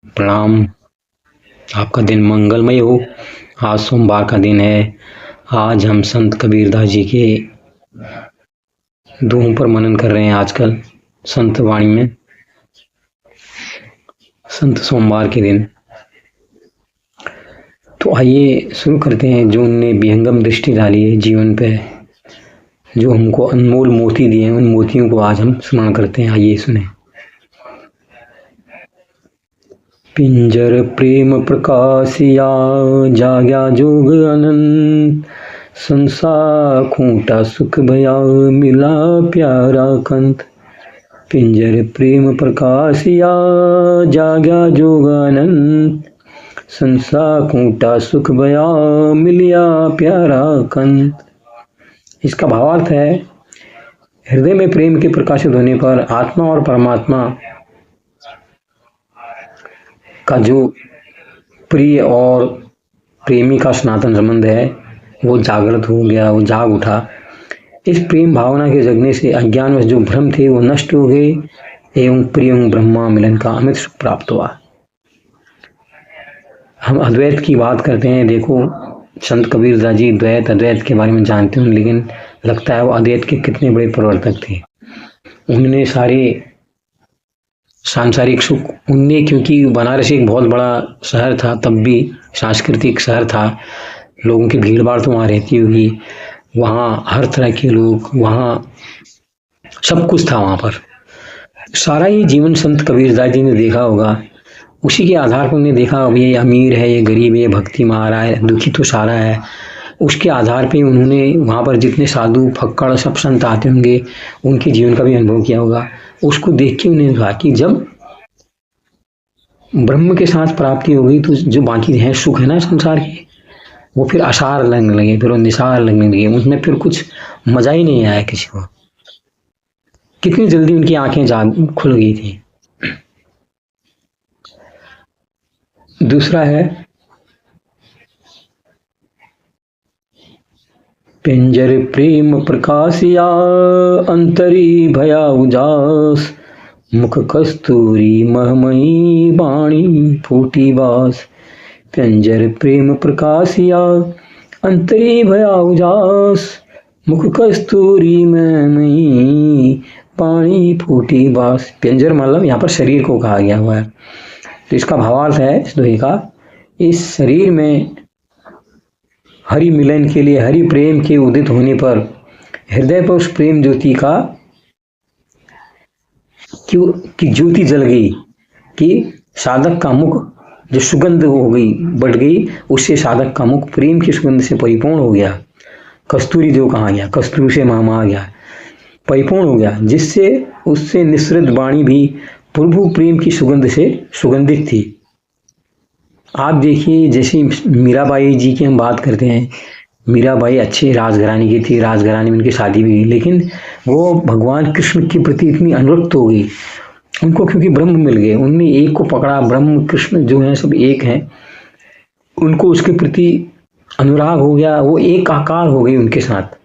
प्रणाम। आपका दिन मंगलमय हो। आज सोमवार का दिन है। आज हम संत कबीरदास जी के दोहों पर मनन कर रहे हैं। आजकल संत वाणी में संत सोमवार के दिन। तो आइए शुरू करते हैं। जो उनने विहंगम दृष्टि डाली है जीवन पे, जो हमको अनमोल मोती दिए हैं, उन मोतियों को आज हम स्मरण करते हैं। आइए सुने। पिंजर प्रेम प्रकाशिया जाग्या जोग अनंत, संसार खूंटा सुख भया मिला प्यारा कंत। पिंजर प्रेम प्रकाशिया जाग्या जोग अनंत, संसार खूंटा सुख भया मिलिया प्यारा कंत। इसका भावार्थ है, हृदय में प्रेम के प्रकाशित होने पर आत्मा और परमात्मा का जो प्रिय और प्रेमी का सनातन संबंध है वो जागृत हो गया, वो जाग उठा। इस प्रेम भावना के जगने से अज्ञान में जो भ्रम थे वो नष्ट हो गए एवं प्रिय ब्रह्मा मिलन का अमित सुख प्राप्त हुआ। हम अद्वैत की बात करते हैं। देखो, संत कबीरदास जी द्वैत अद्वैत के बारे में जानते हैं, लेकिन लगता है वो अद्वैत के कितने बड़े प्रवर्तक थे। उन्होंने सारे सांसारिक सुख उनने, क्योंकि बनारस एक बहुत बड़ा शहर था, तब भी सांस्कृतिक शहर था, लोगों की भीड़ भाड़ तो वहाँ रहती होगी, वहाँ हर तरह के लोग, वहाँ सब कुछ था। वहाँ पर सारा ही जीवन संत कबीरदास जी ने देखा होगा। उसी के आधार पर उन्हें देखा, अब ये अमीर है, ये गरीब है, ये भक्ति में आ रहा है, दुखी तो सारा है। उसके आधार पे उन्होंने वहाँ पर जितने साधु फक्कड़ सब संत आते होंगे, उनके जीवन का भी अनुभव किया होगा। उसको देख के उन्हें कहा कि जब ब्रह्म के साथ प्राप्ति हो गई तो जो बाकी है सुख है ना संसार के, वो फिर आसार लगने लगे, फिर वो निसार लगने लगे। उसमें फिर कुछ मजा ही नहीं आया किसी को। कितनी जल्दी उनकी आंखें जाग खुल गई थी। दूसरा है, पिंजर प्रेम प्रकाशिया अंतरी भया उजास, मुख कस्तूरी महमयी वाणी फूटी बास। पिंजर प्रेम प्रकाशिया अंतरी भया उजास, मुख कस्तूरी महमयी वाणी फूटी बास। पिंजर मतलब यहाँ पर शरीर को कहा गया हुआ है। तो इसका भावार्थ है इस दोहे का, इस शरीर में हरि मिलन के लिए, हरि प्रेम के उदित होने पर हृदय पर उस प्रेम ज्योति का की ज्योति जल गई कि साधक का मुख जो सुगंध हो गई, बढ़ गई, उससे साधक का मुख प्रेम की सुगंध से परिपूर्ण हो गया। कस्तूरी जो कहा गया, कस्तूरी से मामा आ गया, परिपूर्ण हो गया, जिससे उससे निसृत वाणी भी प्रभु प्रेम की सुगंध से सुगंधित थी। आप देखिए, जैसे मीराबाई जी की हम बात करते हैं, मीराबाई अच्छे राजघराने की थी, राजघराने में उनकी शादी भी हुई, लेकिन वो भगवान कृष्ण के प्रति इतनी अनुरक्त हो गई उनको, क्योंकि ब्रह्म मिल गए। उनने एक को पकड़ा, ब्रह्म कृष्ण जो है सब एक हैं, उनको उसके प्रति अनुराग हो गया, वो एक आकार हो गई उनके साथ।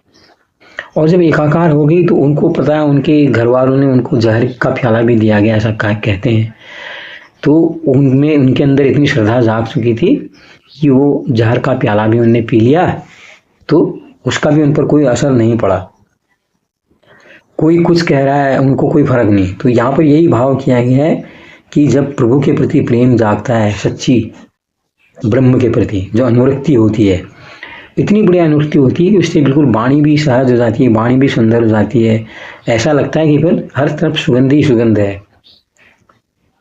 और जब एकाकार हो गई तो उनको पता है, उनके घर वालों ने उनको जहर का प्याला भी दिया गया, ऐसा कहते हैं। तो उनमें उनके अंदर इतनी श्रद्धा जाग चुकी थी कि वो जहर का प्याला भी उन्होंने पी लिया, तो उसका भी उन पर कोई असर नहीं पड़ा। कोई कुछ कह रहा है, उनको कोई फर्क नहीं। तो यहाँ पर यही भाव किया गया है कि जब प्रभु के प्रति प्रेम जागता है, सच्ची ब्रह्म के प्रति जो अनुरक्ति होती है, इतनी बड़ी अनुरक्ति होती है कि उससे बिल्कुल वाणी भी सहज हो जाती है, वाणी भी सुंदर हो जाती है। ऐसा लगता है कि फिर हर तरफ सुगंध ही सुगंध है,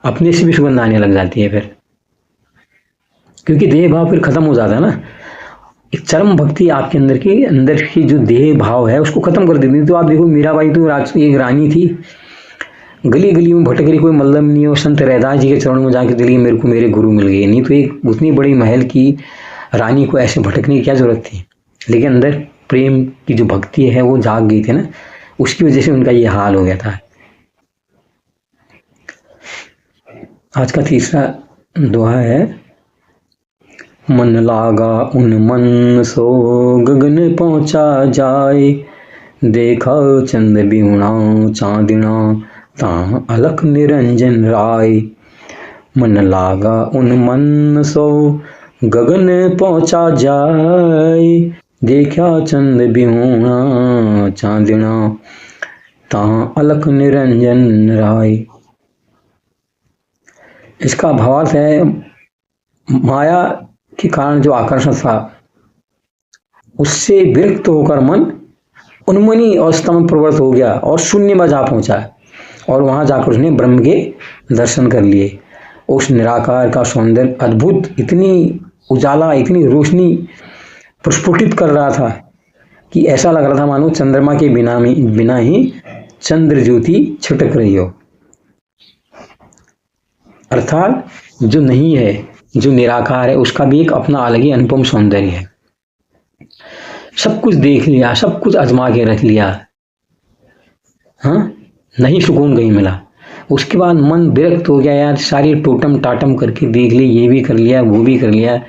अपने से भी सुगंध आने लग जाती है फिर, क्योंकि देह भाव फिर खत्म हो जाता है ना। एक चरम भक्ति आपके अंदर की जो देह भाव है उसको खत्म कर देती है। तो आप देखो, मीराबाई तो एक रानी थी, गली गली में भटक रही, कोई मतलब नहीं हो, संत रैदास जी के चरणों में जाके चली, मेरे को मेरे गुरु मिल गए। नहीं तो एक उतनी बड़ी महल की रानी को ऐसे भटकने की क्या जरूरत थी। लेकिन अंदर प्रेम की जो भक्ति है वो जाग गई थी ना, उसकी वजह से उनका ये हाल हो गया था। आज का तीसरा दोहा है, मन लागा उन मन सो गगन पहुंचा जाए, देखा चंद बिहुना चांदिना ता अलख निरंजन राय। मन लागा उन मन सो गगन पहुँचा जाए, देखा चंद बिहूणा चांदना तां अलख निरंजन राय। इसका भावार्थ है, माया के कारण जो आकर्षण था उससे विरक्त होकर मन उन्मनी अवस्था में प्रवृत्त हो गया और शून्य में जा पहुंचा, और वहां जाकर उसने ब्रह्म के दर्शन कर लिए। उस निराकार का सौंदर्य अद्भुत, इतनी उजाला, इतनी रोशनी प्रस्फुटित कर रहा था कि ऐसा लग रहा था मानो चंद्रमा के बिना ही चंद्र ज्योति छिटक रही हो। अर्थात जो नहीं है, जो निराकार है, उसका भी एक अपना अलग ही अनुपम सौंदर्य है। सब कुछ देख लिया, सब कुछ आजमा के रख लिया, हाँ, नहीं सुकून कहीं मिला। उसके बाद मन विरक्त हो गया, यार सारी टोटम टाटम करके देख ली, ये भी कर लिया, वो भी कर लिया,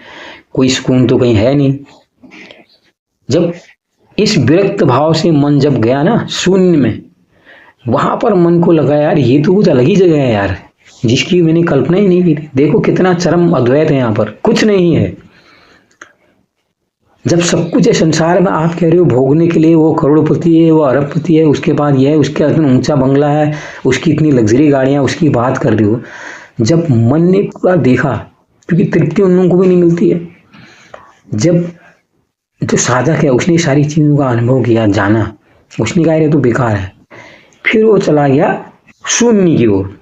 कोई सुकून तो कहीं है नहीं। जब इस विरक्त भाव से मन जब गया ना शून्य में, वहां पर मन को लगा यार ये तो कुछ अलग ही जगह है यार, जिसकी मैंने कल्पना ही नहीं की थी। देखो कितना चरम अद्वैत है, यहाँ पर कुछ नहीं है। जब सब कुछ है संसार में, आप कह रहे हो भोगने के लिए वो करोड़पति है, वो अरबपति है, उसके बाद यह है, उसका इतना ऊंचा बंगला है, उसकी इतनी लग्जरी गाड़ियां, उसकी बात कर रही हो। जब मन ने पूरा देखा, क्योंकि तृप्ति उन लोगों को भी नहीं मिलती है, जब जो साधक है उसने सारी चीजों का अनुभव किया, जाना, उसने कहा ये तो बेकार है, फिर वो चला गया शून्य की ओर।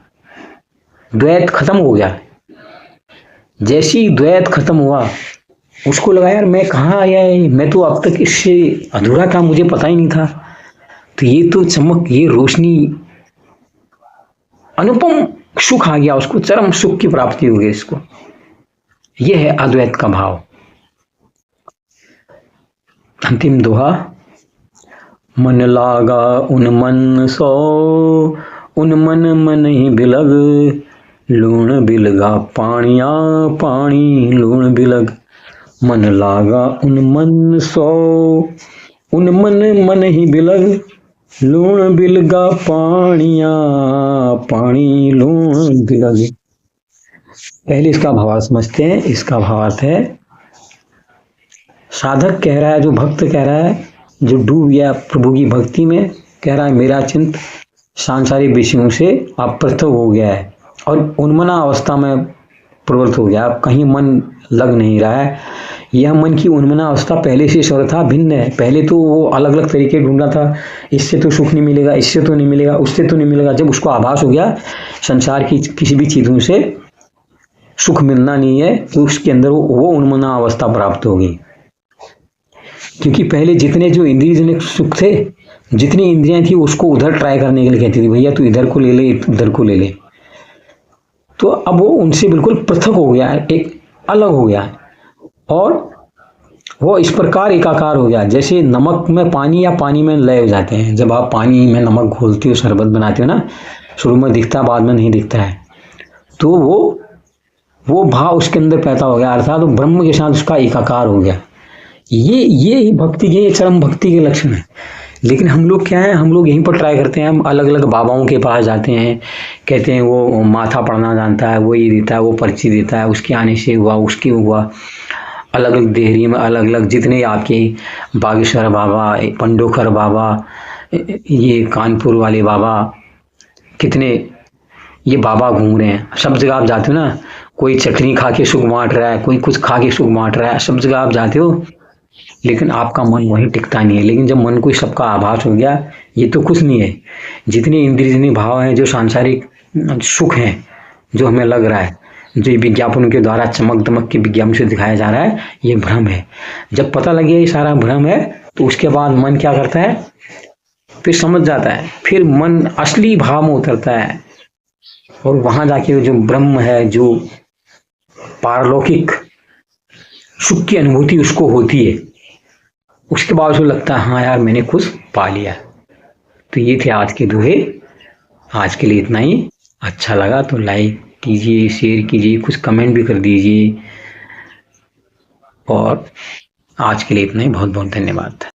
द्वैत खत्म हो गया। जैसी द्वैत खत्म हुआ, उसको लगा यार मैं कहाँ आया है, मैं तो अब तक इससे अधूरा था, मुझे पता ही नहीं था। तो ये तो चमक, ये रोशनी, अनुपम सुख आ गया उसको, चरम सुख की प्राप्ति हो गई इसको। ये है अद्वैत का भाव। अंतिम दोहा, मन लागा उन मन सो, उन मन मन ही बिलग, लूण बिलगा पानिया पानी लूण बिलग। मन लागा उन मन सो, उन मन मन ही बिलग, लूण बिलगा पानिया पानी लूण बिलग। पहले इसका भावार्थ समझते हैं। इसका भावार्थ है, साधक कह रहा है, जो भक्त कह रहा है, जो डूब गया प्रभु की भक्ति में, कह रहा है मेरा चिंत सांसारिक विषयों से अपृथक हो गया है और उन्मना अवस्था में प्रवृत्त हो गया। अब कहीं मन लग नहीं रहा है। यह मन की उन्मना अवस्था पहले से स्वर था, भिन्न है। पहले तो वो अलग अलग तरीके ढूंढ रहा था, इससे तो सुख नहीं मिलेगा, इससे तो नहीं मिलेगा, उससे तो नहीं मिलेगा। जब उसको आभास हो गया संसार की किसी भी चीजों से सुख मिलना नहीं है, तो उसके अंदर वो उन्मना अवस्था प्राप्त होगी। क्योंकि पहले जितने जो इंद्रियजनक सुख थे, जितनी इंद्रियां थी, उसको उधर ट्राई करने के लिए कहती थी, भैया तू इधर को ले ले, इधर को ले ले। तो अब वो उनसे बिल्कुल पृथक हो गया है, एक अलग हो गया है, और वो इस प्रकार एकाकार हो गया जैसे नमक में पानी या पानी में लय हो जाते हैं। जब आप पानी में नमक घोलते हो, शरबत बनाते हो ना, शुरू में दिखता, बाद में नहीं दिखता है, तो वो भाव उसके अंदर पैदा हो गया, अर्थात तो ब्रह्म के साथ उसका एकाकार हो गया। ये भक्ति के, चरम भक्ति के लक्षण है। लेकिन हम लोग क्या है, हम लोग यहीं पर ट्राई करते हैं, हम अलग अलग बाबाओं के पास जाते हैं, कहते हैं वो माथा पढ़ना जानता है, वो ये देता है, वो पर्ची देता है, उसके आने से हुआ, उसके हुआ। अलग अलग देहरी में अलग अलग जितने आपके बागेश्वर बाबा, पंडोखर बाबा, ये कानपुर वाले बाबा, कितने ये बाबा घूम रहे हैं। सब जगह आप जाते हो ना, कोई चटनी खा के सुख बांट रहा है, कोई कुछ खा के सुख बांट रहा है, सब जगह आप जाते हो, लेकिन आपका मन वहीं टिकता नहीं है। लेकिन जब मन को सबका आभास हो गया, ये तो कुछ नहीं है, जितने इंद्रियजन्य भाव हैं, जो सांसारिक सुख हैं, जो हमें लग रहा है, जो विज्ञापनों के द्वारा चमक दमक के विज्ञापन से दिखाया जा रहा है, ये भ्रम है। जब पता लग गया ये सारा भ्रम है, तो उसके बाद मन क्या करता है, फिर समझ जाता है, फिर मन असली भाव में उतरता है, और वहां जाके जो ब्रह्म है, जो पारलौकिक सुख की अनुभूति उसको होती है, उसके बाद उसको लगता है हाँ यार मैंने कुछ पा लिया। तो ये थे आज के दोहे। आज के लिए इतना ही। अच्छा लगा तो लाइक कीजिए, शेयर कीजिए, कुछ कमेंट भी कर दीजिए। और आज के लिए इतना ही। बहुत बहुत धन्यवाद।